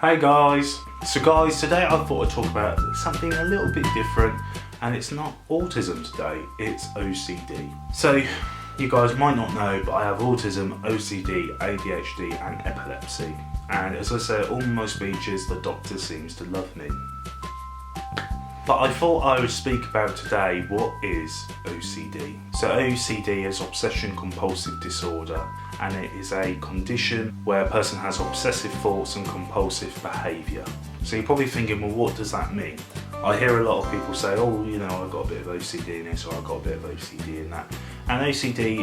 Hey guys! So guys, today I thought I'd talk about something a little bit different, and it's not autism today, it's OCD. So you guys might not know, but I have autism, OCD, ADHD and epilepsy. And as I say, all my speeches, the doctor seems to love me. But I thought I would speak about today what is OCD. So OCD is obsession compulsive disorder, and it is a condition where a person has obsessive thoughts and compulsive behaviour. So you're probably thinking, well, what does that mean? I hear a lot of people say, oh, you know, I've got a bit of OCD in this, or I've got a bit of OCD in that. And OCD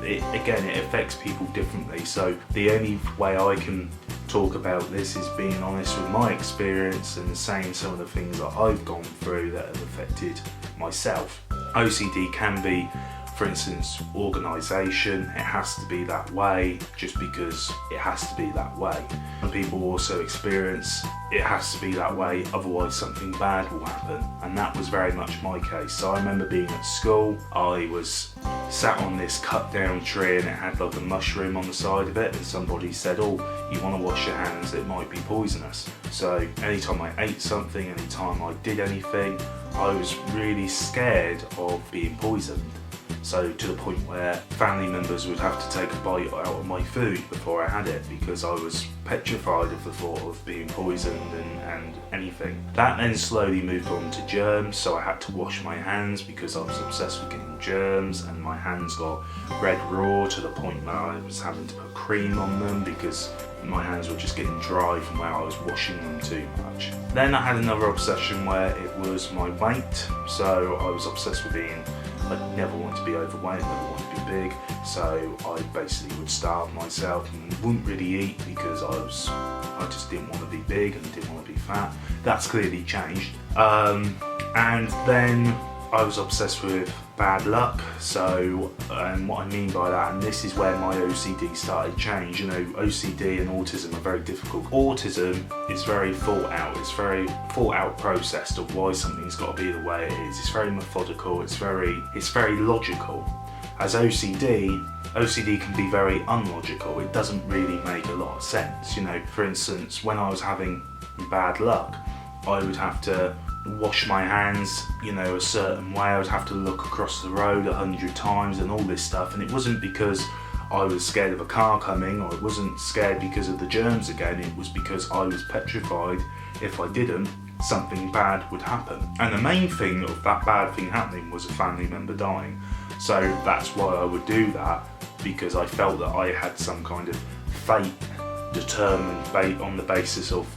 it affects people differently. So the only way I can talk about this is being honest with my experience and saying some of the things that I've gone through that have affected myself. OCD can be, for instance, organisation. It has to be that way just because it has to be that way. And people also experience it has to be that way, otherwise something bad will happen. And that was very much my case. So I remember being at school, I was sat on this cut down tree and it had like a mushroom on the side of it, and somebody said, oh, you want to wash your hands, it might be poisonous. So anytime I ate something, anytime I did anything, I was really scared of being poisoned. So to the point where family members would have to take a bite out of my food before I had it, because I was petrified of the thought of being poisoned and anything. That then slowly moved on to germs, so I had to wash my hands because I was obsessed with getting germs, and my hands got red raw to the point where I was having to put cream on them because my hands were just getting dry from where I was washing them too much. Then I had another obsession where it was my weight, so I was obsessed with being, I never wanted to be overweight, never wanted to be big, so I basically would starve myself and wouldn't really eat because I just didn't want to be big and didn't want to be fat. That's clearly changed. And then I was obsessed with bad luck. So what I mean by that, and this is where my OCD started change. You know, OCD and autism are very difficult. Autism is very thought out. It's very thought out process of why something's got to be the way it is. It's very methodical. It's very logical. As OCD can be very unlogical. It doesn't really make a lot of sense. You know, for instance, when I was having bad luck, I would have to wash my hands, you know, a certain way. I would have to look across the road 100 times and all this stuff, and it wasn't because I was scared of a car coming, or it wasn't scared because of the germs again. It was because I was petrified if I didn't, something bad would happen. And the main thing of that bad thing happening was a family member dying. So that's why I would do that, because I felt that I had some kind of fate determined on the basis of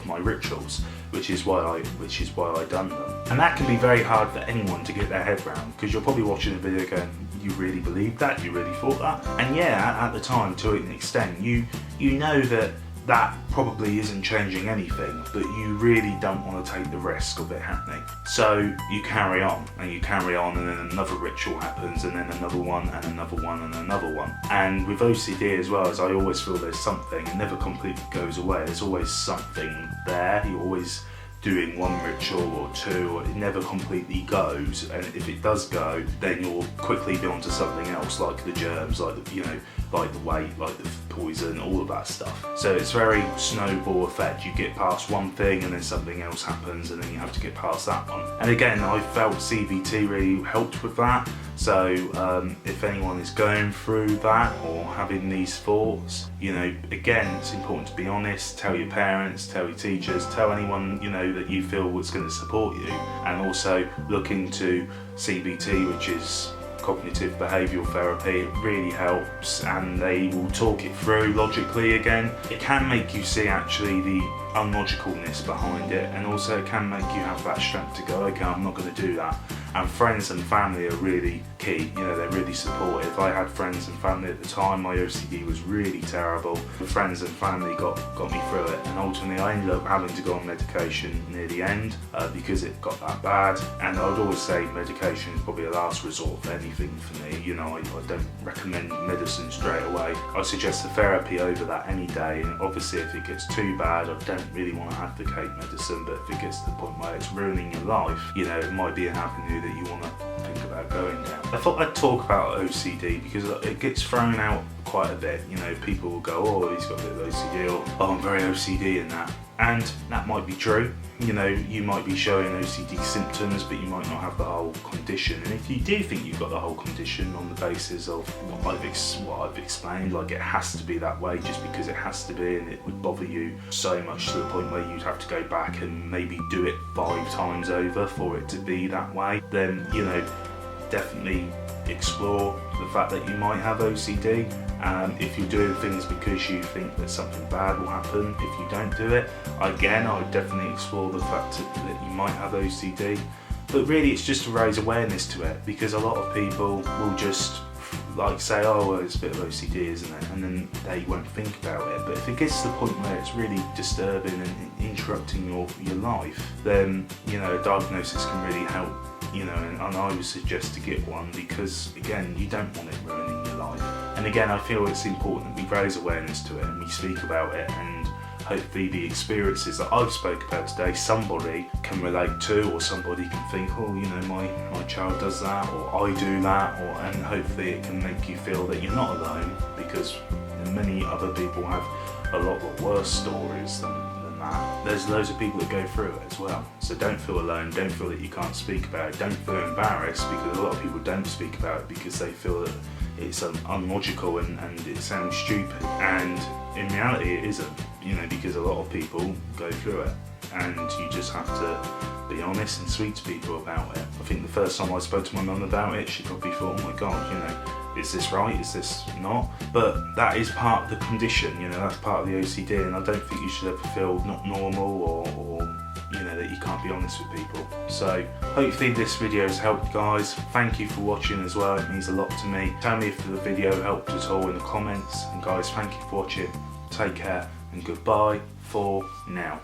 my rituals, which is why I done them. And that can be very hard for anyone to get their head around, because you're probably watching a video going, you really believed that? You really thought that? And yeah, at the time, to an extent, you know that probably isn't changing anything, but you really don't want to take the risk of it happening. So you carry on, and then another ritual happens, and then another one, and another one, and another one. And with OCD as well, as I always feel there's something, it never completely goes away. There's always something there. You're always doing one ritual or two, or it never completely goes, and if it does go, then you'll quickly be onto something else, like the germs, like the, you know, like the weight, like the poison, all of that stuff. So it's very snowball effect. You get past one thing and then something else happens, and then you have to get past that one. And again, I felt CBT really helped with that. So if anyone is going through that or having these thoughts, you know, again, it's important to be honest. Tell your parents, tell your teachers, tell anyone, you know, that you feel is going to support you. And also look into CBT, which is cognitive behavioural therapy. It really helps, and they will talk it through logically again. It can make you see actually the unlogicalness behind it, and also it can make you have that strength to go, okay, I'm not going to do that. And friends and family are really key, you know, they're really supportive. I had friends and family at the time. My OCD was really terrible. The friends and family got me through it, and ultimately I ended up having to go on medication near the end because it got that bad. And I would always say medication is probably a last resort for anything for me. You know, I don't recommend medicine straight away. I suggest the therapy over that any day, and obviously if it gets too bad, I don't really want to advocate medicine, but if it gets to the point where it's ruining your life, you know, it might be an avenue that you want to think about going down. I thought I'd talk about OCD because it gets thrown out quite a bit. You know, people will go, oh, he's got a bit of OCD, or oh, I'm very OCD in that. And that might be true. You know, you might be showing OCD symptoms, but you might not have the whole condition. And if you do think you've got the whole condition on the basis of what I've explained, like it has to be that way just because it has to be, and it would bother you so much to the point where you'd have to go back and maybe do it 5 times over for it to be that way, then, you know, definitely explore the fact that you might have OCD. If you're doing things because you think that something bad will happen if you don't do it, again, I would definitely explore the fact that you might have OCD. But really it's just to raise awareness to it, because a lot of people will just like say, oh well, it's a bit of OCD, isn't it? And then they won't think about it. But if it gets to the point where it's really disturbing and interrupting your life, then, you know, a diagnosis can really help, you know, and I would suggest to get one, because again, you don't want it ruining your life. And again, I feel it's important that we raise awareness to it and we speak about it, and hopefully the experiences that I've spoke about today, somebody can relate to, or somebody can think, oh, you know, my child does that, or I do that, and hopefully it can make you feel that you're not alone, because many other people have a lot worse stories than that. There's loads of people that go through it as well. So don't feel alone, don't feel that you can't speak about it, don't feel embarrassed, because a lot of people don't speak about it because they feel that it's unlogical and it sounds stupid, and in reality it isn't, you know, because a lot of people go through it, and you just have to be honest and sweet to people about it. I think the first time I spoke to my mum about it, she probably thought, oh my god, you know, is this right, is this not? But that is part of the condition, you know, that's part of the OCD, and I don't think you should ever feel not normal or you know, that you can't be honest with people. So hopefully this video has helped, guys. Thank you for watching as well, it means a lot to me. Tell me if the video helped at all in the comments, and guys, thank you for watching. Take care and goodbye for now.